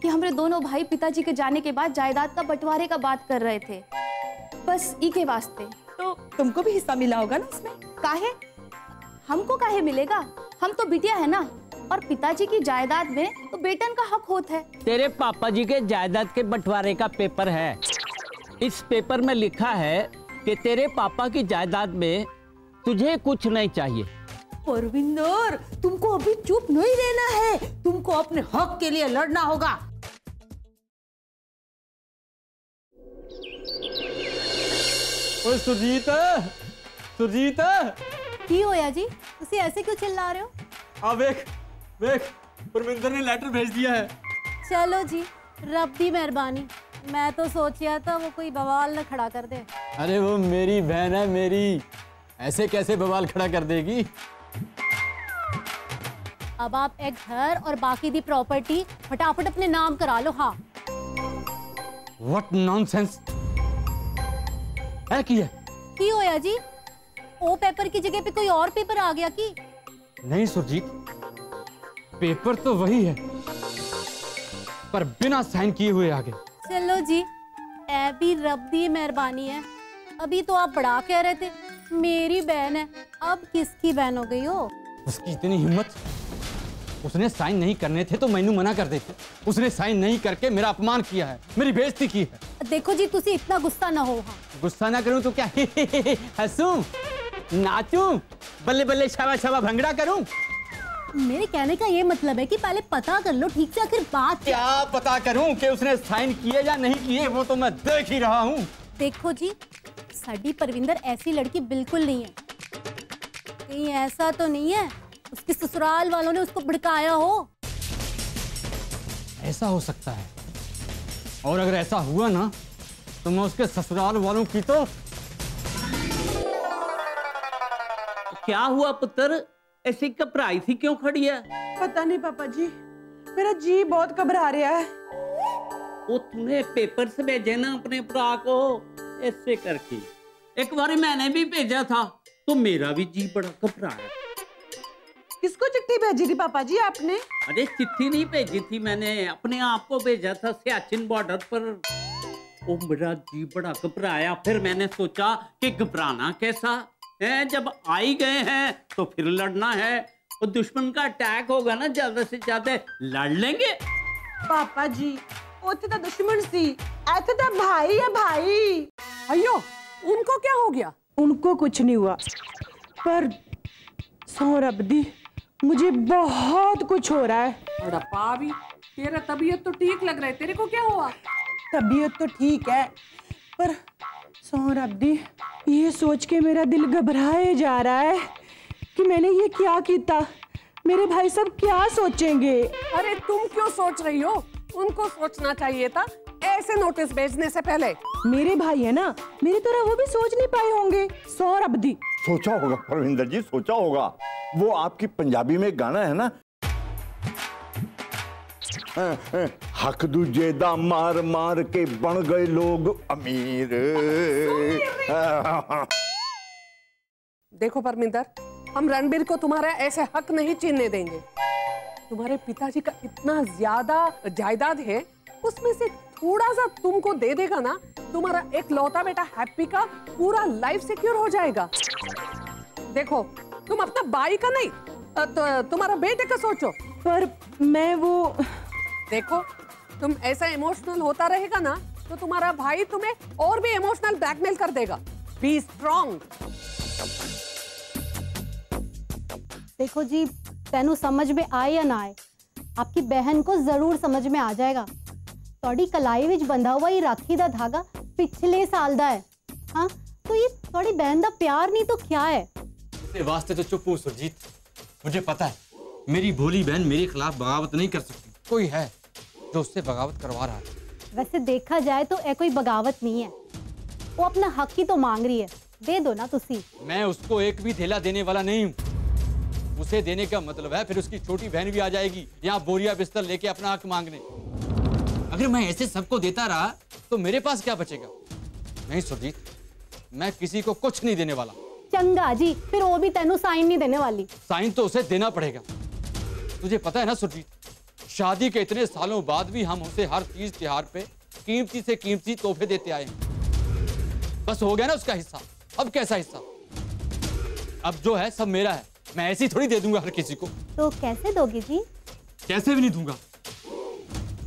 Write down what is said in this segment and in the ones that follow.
कि हमारे दोनों भाई पिताजी के जाने के बाद जायदाद का बंटवारे का बात कर रहे थे, बस ई के वास्ते। तो तुमको भी हिस्सा मिला होगा ना उसमें? काहे? हमको काहे मिलेगा? हम तो बिटिया है ना, और पिताजी की जायदाद में तो बेटन का हक होता है। तेरे पापा जी के जायदाद के बंटवारे का पेपर है। इस पेपर में लिखा है कि तेरे पापा की जायदाद में तुझे कुछ नहीं चाहिए। परविंदर, तुमको अभी चुप नहीं रहना है, तुमको अपने हक के लिए लड़ना होगा। ओए सुरजीत, सुरजीत। की होया जी, तुसी ऐसे क्यों चिल्ला रहे हो? आ देख, देख, परविंदर ने लेटर भेज दिया है। चलो जी, रब दी मेहरबानी। मैं तो सोचिया था वो कोई बवाल न खड़ा कर दे। अरे वो मेरी बहन है, मेरी, ऐसे कैसे बवाल खड़ा कर देगी? अब आप एक घर और बाकी दी प्रॉपर्टी फटाफट अपने नाम करा लो। हाँ। What nonsense? है की होया जी? ओ पेपर की जगह पे कोई और पेपर आ गया की? नहीं सुरजीत, पेपर तो वही है, पर बिना साइन किए हुए आ गए। चलो जी, ऐ भी रब दी मेहरबानी है। अभी तो आप बड़ा कह रहे थे मेरी बहन है, अब किसकी बहन हो गई हो? उसकी इतनी हिम्मत, उसने साइन नहीं करने थे तो मैनू मना कर देते। उसने साइन नहीं करके मेरा अपमान किया है, मेरी बेइज्जती की है। देखो जी, तुसी इतना गुस्सा ना हो। हाँ। गुस्सा ना करूं तो क्या हंसूं, नाचूं, बल्ले बल्ले छावा छावा भंगड़ा करूं? मेरे कहने का ये मतलब है कि पहले पता कर लो ठीक से, आखिर बात क्या पता करूं कि उसने साइन किए या नहीं किए, वो तो मैं देख ही रहा हूं। देखो जी, साडी परविंदर ऐसी लड़की बिल्कुल नहीं है। कहीं ऐसा तो नहीं है उसके ससुराल वालों ने उसको भड़काया हो? ऐसा हो सकता है, और अगर ऐसा हुआ ना तो मैं उसके ससुराल वालों की तो। क्या हुआ पुत्र, ऐसी घबराई सी क्यों खड़ी है? पता नहीं पापा जी, मेरा जी बहुत घबरा रहा है। वो तूने पेपर से भेजे ना अपने भरा को, ऐसे करके। एक बार मैंने भी भेजा था तो मेरा भी जी बड़ा घबराया। किसको चिट्ठी भेजी थी पापा जी आपने? अरे चिट्ठी नहीं भेजी थी मैंने, अपने आप को भेजा था सियाचिन बॉर्डर पर। ओ मेरा जी बड़ा घबराया, फिर मैंने सोचा कि घबराना कैसा है, जब आई गए हैं तो फिर लड़ना है। और दुश्मन का अटैक होगा ना, ज्यादा से ज्यादा लड़ लेंगे। पापा जी, ओथे तो दुश्मन सी, ऐसे तो भाई है भाई। अयो, उनको क्या हो गया? उनको कुछ नहीं हुआ, पर सौरभदी मुझे बहुत कुछ हो रहा है। बड़ा पावी, तेरा तबीयत तो ठीक लग रहा है, तेरे को क्या हुआ? तबीयत तो ठीक है, पर सौरभदी ये सोच के मेरा दिल घबराए जा रहा है कि मैंने ये क्या किया, मेरे भाई सब क्या सोचेंगे। अरे तुम क्यों सोच रही हो? उनको सोचना चाहिए था ऐसे नोटिस भेजने से पहले। मेरे भाई है ना, मेरी तरह वो भी सोच नहीं पाए होंगे। सौरभदी सोचा होगा परविंदर जी, सोचा होगा। वो आपकी पंजाबी में गाना है ना, हक दूजे दा मार मार के बन गए लोग अमीर। देखो परमिंदर, हम रणबीर को तुम्हारा ऐसे हक नहीं छीनने देंगे। तुम्हारे पिताजी का इतना ज्यादा जायदाद है, उसमें से थोड़ा सा तुमको दे देगा ना, तुम्हारा एक लौता बेटा हैप्पी का पूरा लाइफ सिक्योर हो जाएगा। देखो, तुम अपना भाई का नहीं तो तुम्हारा बेटे का सोचो। पर मैं वो, देखो, तुम ऐसा इमोशनल होता रहेगा ना तो तुम्हारा भाई तुम्हें और भी इमोशनल ब्लैकमेल कर देगा। Be strong. देखो जी, तेनू समझ में आए या ना आए, आपकी बहन को जरूर समझ में आ जाएगा। थोड़ी कलाई विच बंधा हुआ ये राखी दा धागा पिछले साल दा है। हाँ, तो ये थोड़ी बहन दा प्यार नहीं तो क्या है? इसके वास्ते तो चुप हूँ सुरजीत। मुझे पता है मेरी भोली बहन मेरे खिलाफ बगावत नहीं कर सकती। कोई है जो उससे बगावत करवा रहा है। वैसे देखा जाए तो कोई बगावत नहीं है, वो अपना हक ही तो मांग रही है। दे दो ना तुसी। मैं उसको एक भी थैला देने वाला नहीं हूँ। उसे देने का मतलब है फिर उसकी छोटी बहन भी आ जाएगी यहाँ बोरिया बिस्तर लेके अपना हक मांगने। अगर मैं ऐसे सबको देता रहा तो मेरे पास क्या बचेगा? नहीं सुरजीत, मैं किसी को कुछ नहीं देने वाला। चंगा जी, फिर वो भी तेनू साइन नहीं देने वाली। साइन तो उसे देना पड़ेगा। तुझे पता है ना सुरजीत, शादी के इतने सालों बाद भी हम उसे हर तीज त्योहार पे कीमती से कीमती तोहफे देते आए हैं। बस हो गया ना उसका हिस्सा, अब कैसा हिस्सा? अब जो है सब मेरा है, मैं ऐसे ही थोड़ी दे दूंगा हर किसी को। तो कैसे दोगे जी? कैसे भी नहीं दूंगा,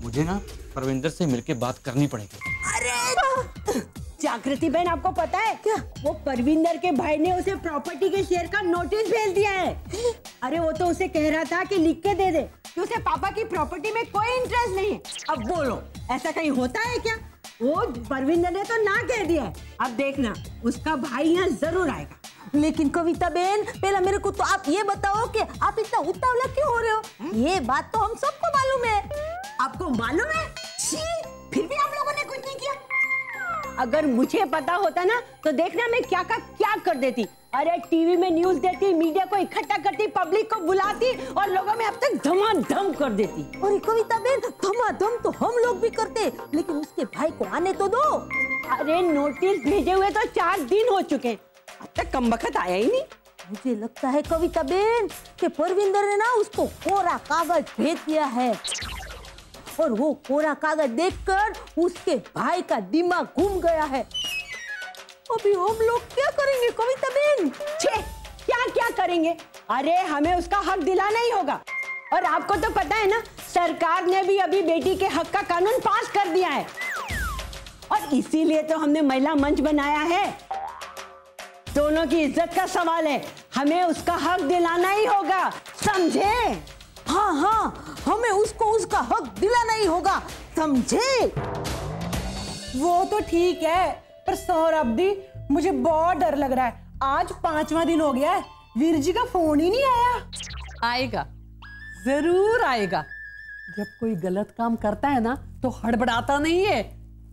मुझे ना परविंदर से मिलके बात करनी पड़ेगी। अरे जागृति बहन, आपको पता है क्या, वो परविंदर के भाई ने उसे प्रॉपर्टी के शेयर का नोटिस भेज दिया है। अरे वो तो उसे कह रहा था कि लिख के दे दे कि उसे पापा की प्रॉपर्टी में कोई इंटरेस्ट नहीं है। अब बोलो, ऐसा कहीं होता है क्या? वो परविंदर ने तो ना कह दिया है। अब देखना, उसका भाई यहाँ जरूर आएगा। लेकिन कविता बहन, पहला मेरे को तो आप ये बताओ कि आप इतना उतावला क्यों हो रहे हो? ये बात तो हम सबको मालूम है। आपको मालूम है? छी, फिर भी आप लोगों ने कुछ नहीं किया। अगर मुझे पता होता ना तो देखना मैं क्या का क्या कर देती। अरे टीवी में न्यूज़ देती, मीडिया को इकट्ठा करती, पब्लिक को बुलाती और लोगों में अब तक धमाधम कर देती। और कविता बहन, धमाधम तो हम लोग भी करते, लेकिन उसके भाई को आने तो दो। अरे नोटिस भेजे हुए तो 4 दिन हो चुके, अब तक कमबख्त आया ही नहीं। मुझे लगता है कविता बहन कि परविंदर ने ना उसको कोरा कागज भेज दिया है, और वो कोरा कागज देखकर उसके भाई का दिमाग घूम गया है। अभी हम लोग क्या करेंगे कविता बहन? छे, क्या क्या करेंगे? अरे हमें उसका हक दिलाना ही होगा। और आपको तो पता है ना, सरकार ने भी अभी बेटी के हक का कानून पास कर दिया है, और इसीलिए तो हमने महिला मंच बनाया है। दोनों की इज्जत का सवाल है, हमें उसका हक दिलाना ही होगा, समझे? हाँ हाँ, हमें उसको उसका हक दिलाना ही होगा, समझे? वो तो ठीक है, पर सौरभदी मुझे बहुत डर लग रहा है। आज 5वां दिन हो गया है, वीर जी का फोन ही नहीं आया। आएगा, जरूर आएगा। जब कोई गलत काम करता है ना तो हड़बड़ाता नहीं है,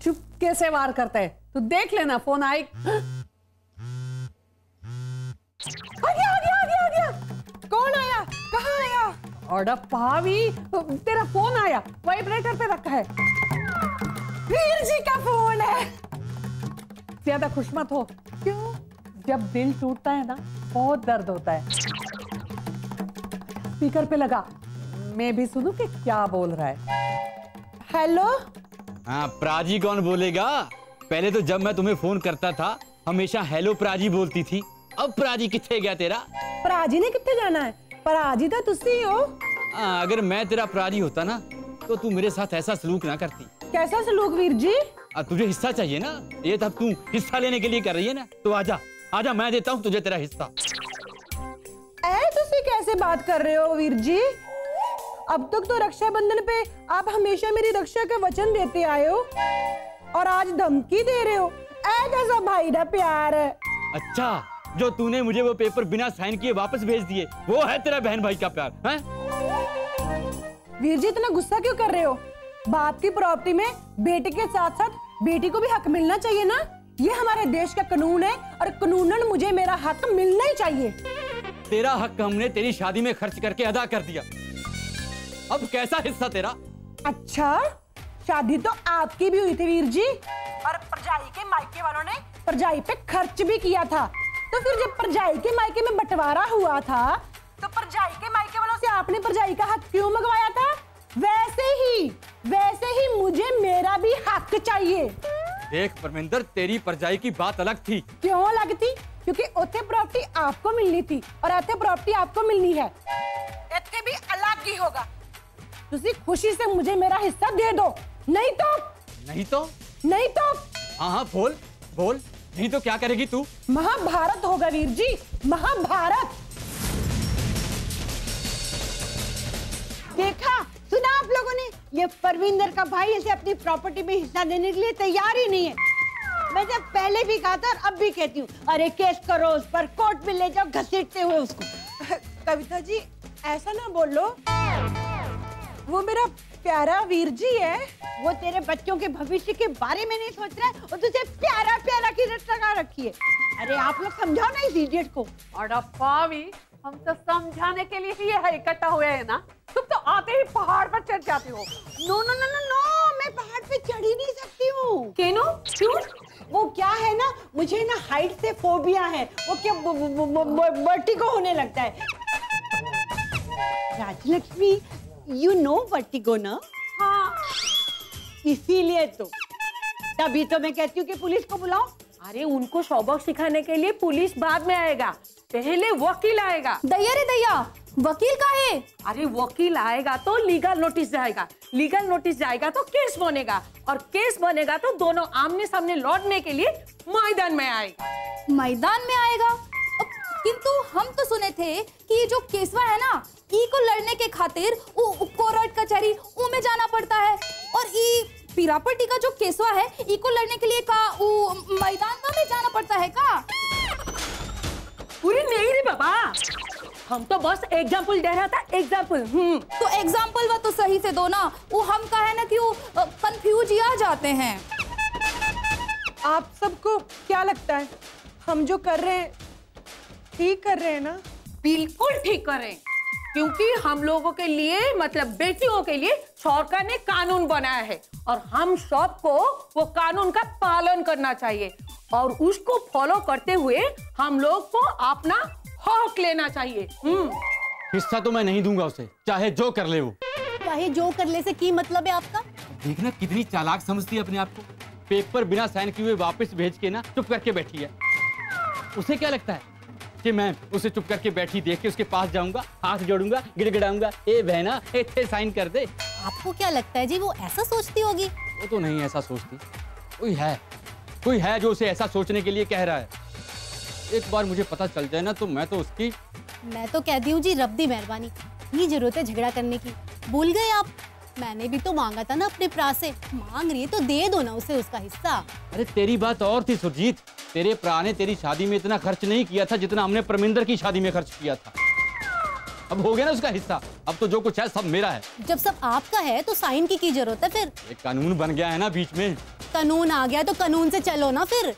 चुपके से वार करता है। तो देख लेना, फोन आए। आ गया। कौन आया? कहाँ आया? और भाभी, तेरा फोन आया, वाइब्रेटर पे रखा है। वीर जी का फोन है। ज्यादा खुश मत हो। क्यों? जब दिल टूटता है ना, बहुत दर्द होता है। स्पीकर पे लगा, मैं भी सुनूं कि क्या बोल रहा है। हेलो। हाँ, प्राजी कौन बोलेगा? पहले तो जब मैं तुम्हें फोन करता था हमेशा हेलो प्राजी बोलती थी, अब प्राजी किथे गया तेरा? प्राजी ने किथे जाना है? प्राजी तो तुसी हो। अगर मैं तेरा प्राजी होता ना तो तू मेरे साथ ऐसा सलूक ना करती। कैसा सलूक वीर जी? तुझे हिस्सा चाहिए ना, ये तब तू हिस्सा लेने के लिए कर रही है ना, तो आजा आजा, मैं देता हूँ तुझे तेरा हिस्सा। तुसी कैसे बात कर रहे हो वीर जी? अब तक तो रक्षाबंधन पे आप हमेशा मेरी रक्षा का वचन देते आए हो, और आज धमकी दे रहे हो। कैसा भाई का प्यार है। अच्छा, जो तूने मुझे वो पेपर बिना साइन किए वापस भेज दिए, वो है तेरा बहन भाई का प्यार है? वीर जी इतना गुस्सा क्यों कर रहे हो? बाप की प्रॉपर्टी में बेटे के साथ साथ बेटी को भी हक मिलना चाहिए ना। ये हमारे देश का कानून है, और कानूनन मुझे मेरा हक मिलना ही चाहिए। तेरा हक हमने तेरी शादी में खर्च करके अदा कर दिया, अब कैसा हिस्सा तेरा? अच्छा, शादी तो आपकी भी हुई थी वीर जी, और परजाई के मायके वालों ने परजाई पे खर्च भी किया था। तो फिर जब परजाई के मायके में बंटवारा हुआ था, तो परजाई के मायके वालों से आपने परजाई का हक क्यों मंगवाया था? वैसे ही मुझे मेरा भी हक चाहिए। देख परमिंदर, तेरी परजाई की बात अलग थी। क्यों अलग थी? क्योंकि उत्थे प्रॉपर्टी आपको मिलनी थी और इत्थे प्रॉपर्टी आपको मिलनी है। इत्थे भी अलग ही होगा। तुसी खुशी से मुझे मेरा हिस्सा दे दो, नहीं तो हाँ, बोल बोल, नहीं तो क्या करेगी तू? महाभारत होगा वीर जी, महाभारत। देखा, सुना आप लोगों ने? ये परविंदर का भाई इसे अपनी प्रॉपर्टी में हिस्सा देने के लिए तैयार ही नहीं है। मैंने पहले भी कहा था और अब भी कहती हूँ, अरे केस करो उस पर, कोर्ट में ले जाओ घसीटते हुए उसको। कविता जी ऐसा ना बोलो, वो मेरा प्यारा वीर जी है। वो तेरे बच्चों के भविष्य के बारे में नहीं सोच रहा है, और तुझे प्यारा प्यारा की रट लगा रखी है। अरे आप लोग समझाओ ना इस इडियट को। और पावी, हम तो समझाने के लिए ही ये इकट्ठा हुए हैं ना। तुम तो आते ही पहाड़ पर चढ़ जाती हो। नो, मैं पहाड़ पे चढ़ ही नहीं सकती हूँ। क्यों? वो क्या है ना, मुझे ना हाइट से फोबिया है। वो क्या वर्टिगो होने लगता है। राजलक्ष्मी, यू नो वर्टिगो ना? हाँ, इसीलिए तभी तो मैं कहती हूँ कि पुलिस को बुलाओ। अरे उनको सबक सिखाने के लिए पुलिस बाद में आएगा, पहले वकील आएगा। दैया रे दैया, वकील का है? अरे वकील आएगा तो लीगल नोटिस जाएगा, लीगल नोटिस जाएगा तो केस बनेगा, और केस बनेगा तो दोनों आमने सामने लड़ने के लिए मैदान में आएगा। मैदान में आएगा? किंतु हम तो सुने थे कि ये जो केसवा है ना, ई को लड़ने के खातिर कोर्ट कचहरी में जाना पड़ता है, और ई पीरापट्टी का जो केसवा है, ई को लड़ने के लिए का मैदान में जाना पड़ता है का? पूरी नहीं रे बाबा, हम तो बस एग्जाम्पल दे रहा था, एग्जाम्पल। तो एग्जाम्पल वो तो सही से दो ना, वो हम का है ना कि वो कंफ्यूज आ जाते हैं। आप सबको क्या लगता है, हम जो कर रहे हैं ठीक कर रहे हैं ना? बिल्कुल ठीक करें, क्योंकि हम लोगों के लिए, मतलब बेटियों के लिए सरकार ने कानून बनाया है, और हम सबको वो कानून का पालन करना चाहिए, और उसको फॉलो करते हुए हम लोग को अपना हक लेना चाहिए। हिस्सा तो मैं नहीं दूंगा उसे, चाहे जो कर ले वो। चाहे जो कर ले से की मतलब है आपका? देखना कितनी चालाक समझती है अपने आप को। पेपर बिना साइन किए हुए वापस भेज के ना चुप करके बैठी है। उसे क्या लगता है कि मैं उसे चुप करके बैठी देख के उसके पास जाऊंगा, हाथ जोड़ूंगा, गिड़गिड़ाऊंगा, ए बहना इतने साइन कर दे। आपको क्या लगता है जी वो ऐसा सोचती होगी? वो तो नहीं ऐसा सोचती, कोई है जो उसे ऐसा सोचने के लिए कह रहा है। एक बार मुझे पता चल जाए ना तो मैं तो कहती हूँ जी, रब दी मेहरबानी, नहीं जरूरत है झगड़ा करने की। भूल गए आप, मैंने भी तो मांगा था ना अपने प्रा से, मांग रही है तो दे दो ना उसे उसका हिस्सा। अरे तेरी बात और थी सुरजीत, तेरे प्रा ने तेरी शादी में इतना खर्च नहीं किया था जितना हमने परमिंदर की शादी में खर्च किया था। अब हो गया ना उसका हिस्सा, अब तो जो कुछ है सब मेरा है। जब सब आपका है तो साइन की जरूरत है फिर? एक कानून बन गया है ना बीच में। कानून आ गया तो कानून से चलो ना फिर,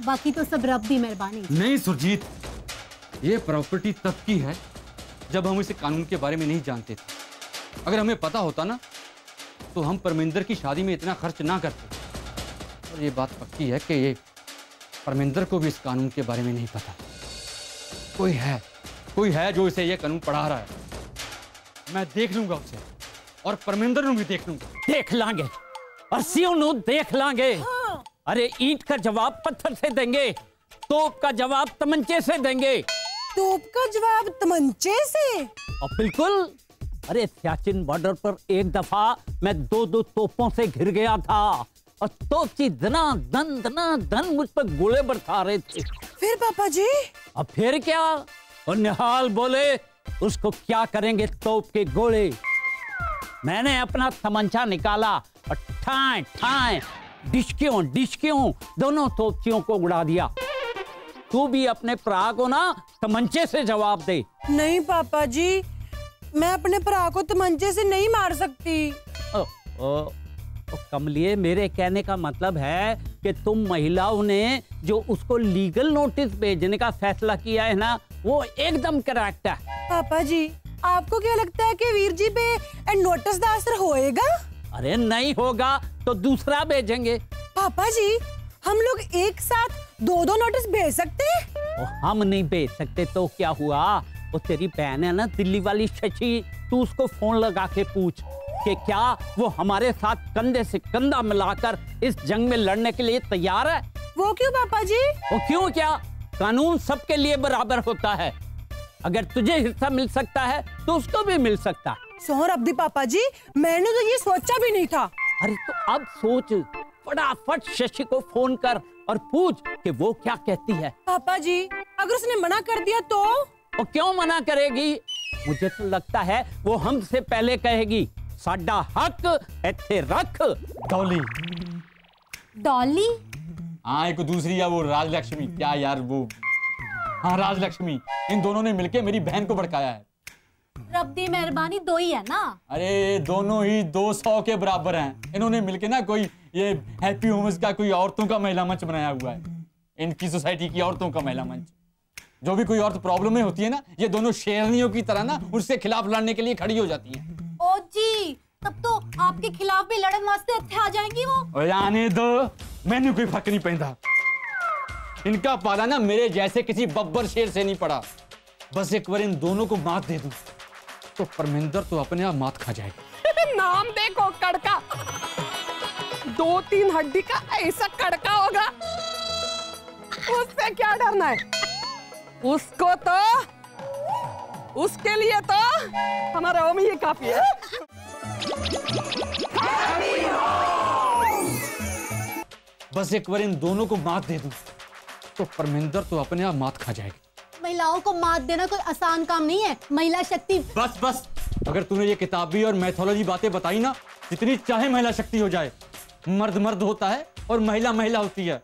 बाकी तो सब रब दी मेहरबानी। नहीं सुरजीत, ये प्रॉपर्टी तब की है जब हम इसे कानून के बारे में नहीं जानते थे। अगर हमें पता होता ना तो हम परमिंदर की शादी में इतना खर्च ना करते। और ये बात पक्की है कि ये परमिंदर को भी इस कानून के बारे में नहीं पता। कोई है जो इसे ये कानून पढ़ा रहा है। मैं देख लूंगा उसे, और परमिंदर ਨੂੰ भी देख लूंगा। देख लांगे और सियों ਨੂੰ देख लांगे। अरे ईंट का जवाब पत्थर से देंगे, तोप का जवाब तमंचे से देंगे। तोप का जवाब तमंचे से? और बिल्कुल, अरे सियाचिन बॉर्डर पर एक दफा मैं 2 तोपों से घिर गया था, और तोपची धन मुझ पर गोले बरसा रहे थे। फिर पापा जी? अब फिर क्या? और निहाल बोले उसको क्या करेंगे तोप के गोले। मैंने अपना तमंचा निकाला और ठाए डिशकियों दोनों तोपचियों को उड़ा दिया। तू भी अपने प्रा को ना तमंचे से जवाब दे। नहीं पापा जी, मैं अपने भरा को तमंचे से नहीं मार सकती। कमलिए, मेरे कहने का मतलब है कि तुम महिलाओं ने जो उसको लीगल नोटिस भेजने का फैसला किया है ना, वो एकदम करेक्ट है। पापा जी, आपको क्या लगता है कि वीर जी पे नोटिस का असर होएगा? अरे नहीं होगा तो दूसरा भेजेंगे। पापा जी, हम लोग एक साथ 2 नोटिस भेज सकते हैं? हम नहीं भेज सकते तो क्या हुआ? वो तेरी बहन है ना दिल्ली वाली शशि, तू उसको फोन लगा के पूछ कि क्या वो हमारे साथ कंधे से कंधा मिलाकर इस जंग में लड़ने के लिए तैयार है। वो क्यों पापा जी? वो क्यों क्या, कानून सबके लिए बराबर होता है। अगर तुझे हिस्सा मिल सकता है तो उसको भी मिल सकता है। सोहर अब्दी पापा जी, मैंने तो ये सोचा भी नहीं था। अरे तो अब सोच, फटाफट शशि को फोन कर और पूछ कि वो क्या कहती है। पापा जी, अगर उसने मना कर दिया तो? वो क्यों मना करेगी? मुझे तो लगता है वो हमसे पहले कहेगी, साडा हक इत्थे रख डॉली। डॉली? हाँ, एक दूसरी है वो राजलक्ष्मी। क्या यार वो, हाँ राजलक्ष्मी। इन दोनों ने मिलके मेरी बहन को भड़काया है। रब दी मेहरबानी 2 ही है ना? अरे दोनों ही 200 के बराबर हैं। इन्होंने मिलके ना कोई ये हैप्पी होम्स का कोई औरतों का महिला मंच बनाया हुआ है। इनकी सोसाइटी की औरतों का महिला मंच। जो भी कोई औरत प्रॉब्लम में होती है ना, ये दोनों शेरनियों की तरह ना उससे खिलाफ लड़ने के लिए खड़ी हो जाती हैं। ओ जी, तब तो आपके खिलाफ भी लड़न वास्ते इत्थे आ जाएंगी वो। आने दो, मैंने कोई फर्क नहीं पैदा। इनका पाला ना मेरे जैसे किसी बब्बर शेर से नहीं पड़ा। बस एक बार इन दोनों को मात दे दूं, तो परमिंदर तो अपने आप मात खा जाएगी। नाम देखो कड़का, 2-3 हड्डी का ऐसा कड़का होगा, उससे क्या डरना है? उसको तो, उसके लिए तो हमारा ओम ही काफी है। बस एक बार इन दोनों को मात दे दूं तो परमिंदर तो अपने आप मात खा जाएगी। महिलाओं को मात देना कोई आसान काम नहीं है। महिला शक्ति। बस बस, अगर तूने ये किताबी और मैथोलॉजी बातें बताई ना, जितनी चाहे महिला शक्ति हो जाए, मर्द मर्द होता है और महिला महिला होती है,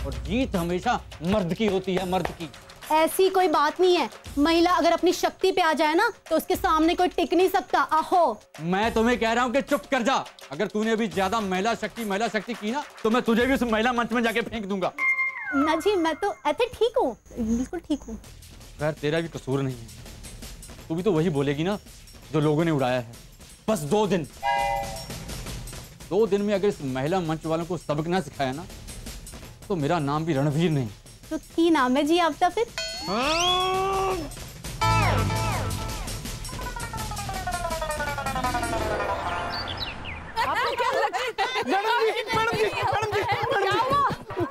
और जीत हमेशा मर्द की होती है, मर्द की। ऐसी कोई बात नहीं है। महिला अगर अपनी शक्ति पे आ जाए ना तो उसके सामने कोई टिक नहीं सकता। आहो, मैं तुम्हें कह रहा हूँ कि चुप कर जा। अगर तूने अभी ज्यादा महिला शक्ति की ना तो मैं तुझे भी उस महिला मंच में जाके फेंक दूंगा। ना जी, मैं तो ऐसे ठीक हूँ, बिल्कुल ठीक हूँ। खैर तेरा भी कसूर नहीं है, तू भी तो वही बोलेगी ना जो लोगों ने उड़ाया है। बस 2 दिन में अगर इस महिला मंच वालों को सबक ना सिखाया ना तो मेरा नाम भी रणवीर नहीं। तो की नाम है जी आपका फिर?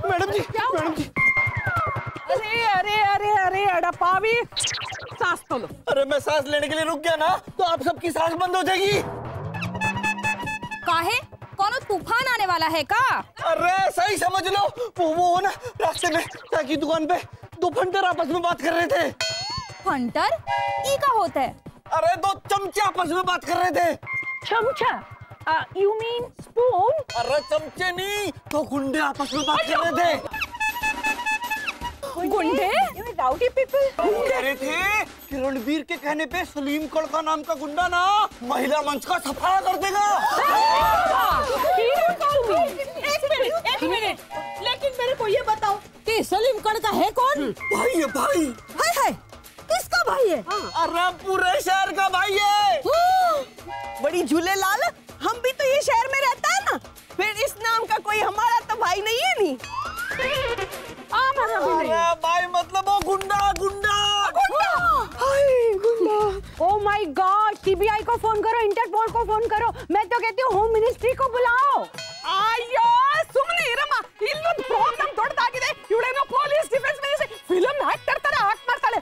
मैडम जी, अरे अड़पावी, सांस तो लो। अरे मैं सांस लेने के लिए रुक गया ना तो आप सबकी सांस बंद हो जाएगी। काहे? कौनो तूफान आने वाला है का? अरे सही समझ लो, वो ना रास्ते में चाय की दुकान पे 2 फंटर आपस में बात कर रहे थे। फंटर? ई का होता है? अरे 2 चमचे आपस में बात कर रहे थे। चमचा? You mean spoon? अरे चमचे नहीं, तो गुंडे आपस में बात कर रहे थे। गुंडे? Rowdy people? कह रहे थे कि रणवीर के कहने पे सलीम कड़का नाम का गुंडा ना महिला मंच का सफाया कर देगा। एक मिनट, लेकिन मेरे को ये बताओ कि सलीम कड़का है कौन? भाई है भाई। है किसका भाई है? अरे पूरे शहर का भाई है। बड़ी झूलेलाल, हम भी तो ये शहर में रहता है ना, फिर इस नाम का कोई हमारा तो भाई नहीं है नी। अरे भाई मतलब वो गुंडा। ओह माय गॉड, सीबीआई को फोन करो, इंटरपोल को फोन करो। मैं तो कहती हूँ होम मिनिस्ट्री को बुलाओ। ಅಯ್ಯೋ ಸುಮ್ಮನೆ ಇರಮ್ಮ, ಇಲ್ಲೊಂದು ಪ್ರೋಗ್ರಾಮ್ ದೊಡ್ಡದಾಗಿದೆ, ಇವಳೇನೋ police defence ministry film actor तरह एक्ट ಮಾಡ್ತಾಳೆ।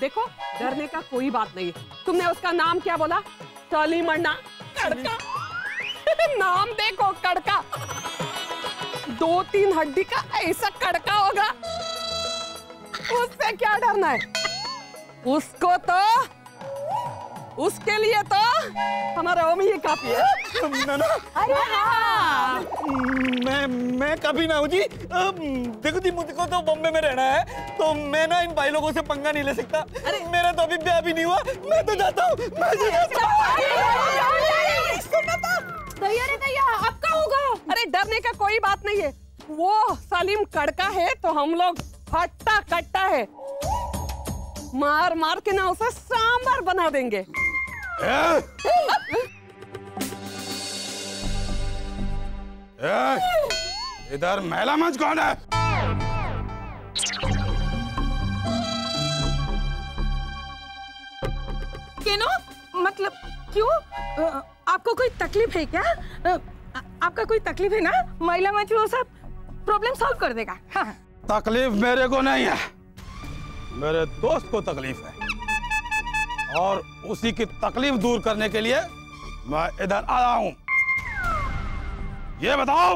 देखो डरने का कोई बात नहीं है। तुमने उसका नाम क्या बोला? सलीम अन्ना कड़का। नाम देखो कड़का, 2-3 हड्डी का ऐसा कड़का होगा, उससे क्या डरना है? उसको तो, उसके लिए तो हमारा ओम ही काफी है। मैं कभी ना हूँ जी। देखो जी, मुझको तो बॉम्बे में रहना है, तो मैं ना इन भाई लोगों से पंगा नहीं ले सकता। अरे मेरा तो अभी ब्याह भी नहीं हुआ, मैं तो जाता हूँ। दैया आपका होगा। अरे डरने का कोई बात नहीं है, वो सलीम कड़का है तो हम लोग हट्टा कट्टा है, मार मार के ना उसे सांबर बना देंगे। इधर महिला मंच कौन है? केनो? मतलब क्यों? आपको कोई तकलीफ है क्या? आपका कोई तकलीफ है ना? महिला मंच वो सब प्रॉब्लम सॉल्व कर देगा। हाँ। तकलीफ मेरे को नहीं है, मेरे दोस्त को तकलीफ है, और उसी की तकलीफ दूर करने के लिए मैं इधर आया हूँ। ये बताओ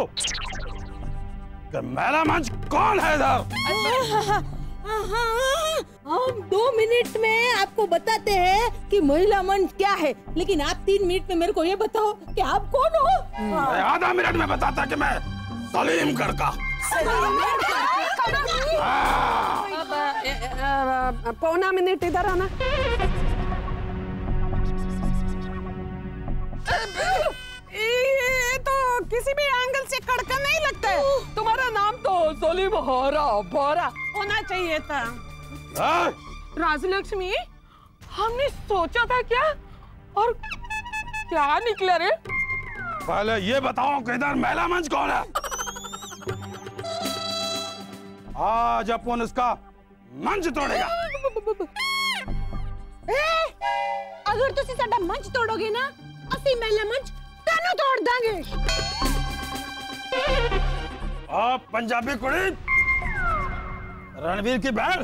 कि महिला मंच कौन है इधर? हम 2 मिनट में आपको बताते हैं कि महिला मंच क्या है, लेकिन आप 3 मिनट में मेरे को ये बताओ कि आप कौन हो? मैं आधा मिनट में बताता कि मैं सलीम कड़का। पौना मिनट इधर आना। ये तो किसी भी एंगल से कड़का नहीं लगता है। तुम्हारा नाम तो सलीम हरा भरा होना चाहिए था। राजलक्ष्मी, हमने सोचा था क्या और क्या निकला रे? पहले ये बताओ कि इधर महिला मंच कौन है? आज अपन इसका मंच तोड़ेगा। मंच तोड़ोगे ना, ਅਸੀਂ ਮਹਿਲਾ ਮੰਚ ਤੈਨੂੰ ਤੋੜ ਦਾਂਗੇ। आप पंजाबी कुड़ी रणवीर की बहन,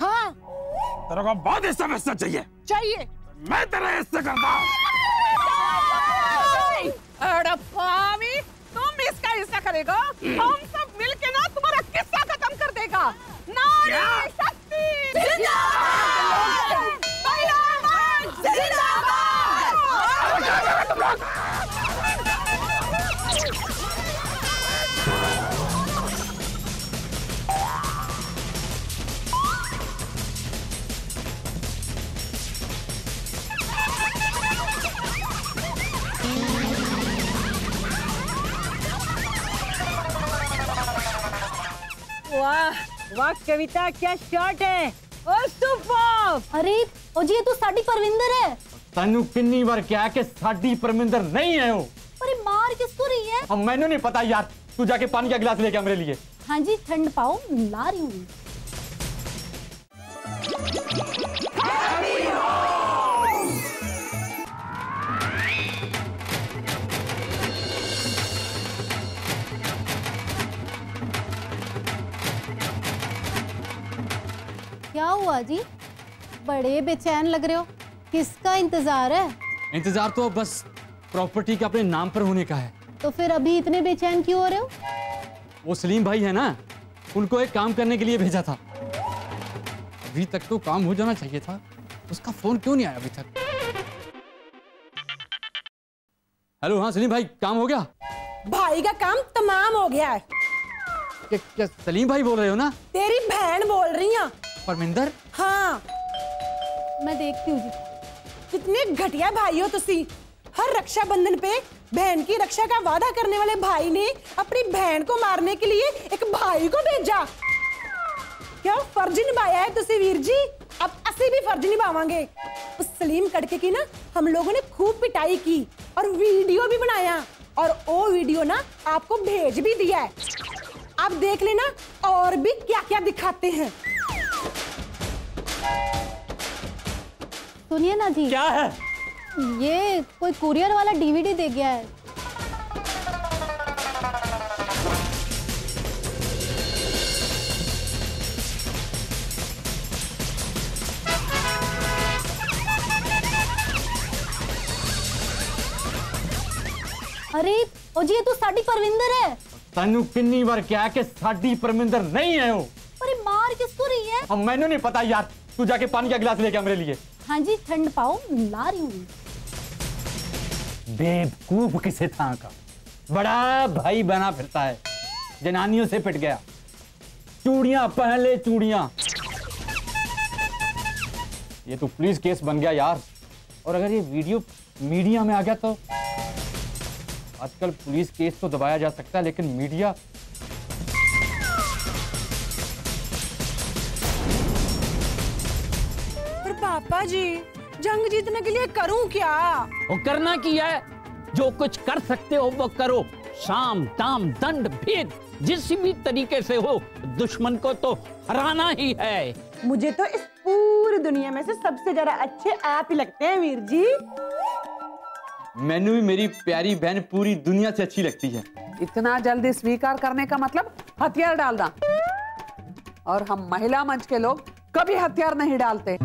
हाँ तेरे को बहुत हिस्सा चाहिए। चाहिए। मैं तेरा हिस्सा करता हूँ। अड़पावी, तुम इसका हिस्सा करेगा? हम सब मिलके ना तुम्हारा किस्सा खत्म कर देगा। नारी शक्ति जिंदाबाद! महिला मंच जिंदाबाद! वाह वाह कविता, क्या शॉट है। ओ सुपर। अरे ओ जी, ये तो साडी परविंदर है। तनु किन्नी बार क्या कि साडी परमिंदर नहीं है वो। अरे मार किसको रही है? अब मैंने नहीं पता यार, तू जाके पानी का गिलास लेके आ मेरे लिए। हाँ जी, ठंड पाओ, ला रही हूँ। क्या हुआ जी, बड़े बेचैन लग रहे हो, किसका इंतजार है? इंतजार तो बस प्रॉपर्टी के अपने नाम पर होने का है। तो फिर अभी इतने बेचैन क्यों हो रहे हो? वो सलीम भाई है ना, उनको एक काम करने के लिए भेजा था। अभी तक तो काम हो जाना चाहिए था, उसका फोन क्यों नहीं आया अभी तक? हेलो, हाँ सलीम भाई, काम हो गया? भाई का काम तमाम हो गया है। क्या सलीम भाई बोल रहे हो ना? तेरी बहन बोल रही है। परमिंदर? हाँ, मैं देखती हूँ जी। कितने घटिया भाई हो तुसी। हर रक्षाबंधन पे बहन की रक्षा का वादा करने वाले भाई ने अपनी बहन को मारने के लिए एक भाई को भेजा। क्या फर्ज निभाया है तुसी वीर जी? अब असी भी फर्ज निभावांगे। उस सलीम कड़के की ना हम लोगों ने खूब पिटाई की और वीडियो भी बनाया, और वो वीडियो ना आपको भेज भी दिया है। आप देख लेना और भी क्या क्या दिखाते हैं। सुनिए ना जी। क्या है? ये कोई कुरियर वाला डीवीडी दे गया है। अरे ओ जी, ये तो साडी परविंदर है। तनु किन्नी बार क्या कि साडी परमिंदर नहीं है वो। अरे मार किसको रही है? अब मैंने नहीं पता यार, तू जाके पानी का गिलास लेके आ मेरे लिए। हाँ जी, ठंड पाओ, ला रही हूँ। बेवकूफ किसे था का, बड़ा भाई बना फिरता है, जनानियों से पिट गया। चूड़ियां पहले चूड़ियां। ये तो पुलिस केस बन गया यार। और अगर ये वीडियो मीडिया में आ गया तो, आजकल पुलिस केस तो दबाया जा सकता है, लेकिन मीडिया। पर पापा जी, जंग जीतने के लिए करूं क्या? वो करना क्या है, जो कुछ कर सकते हो वो करो। साम दाम दंड भेद जिस भी तरीके से हो, दुश्मन को तो हराना ही है। मुझे तो इस पूरी दुनिया में से सबसे ज्यादा अच्छे आप ही लगते हैं वीर जी। मैंने भी मेरी प्यारी बहन पूरी दुनिया से अच्छी लगती है। इतना जल्दी स्वीकार करने का मतलब हथियार डालना, और हम महिला मंच के लोग कभी हथियार नहीं डालते।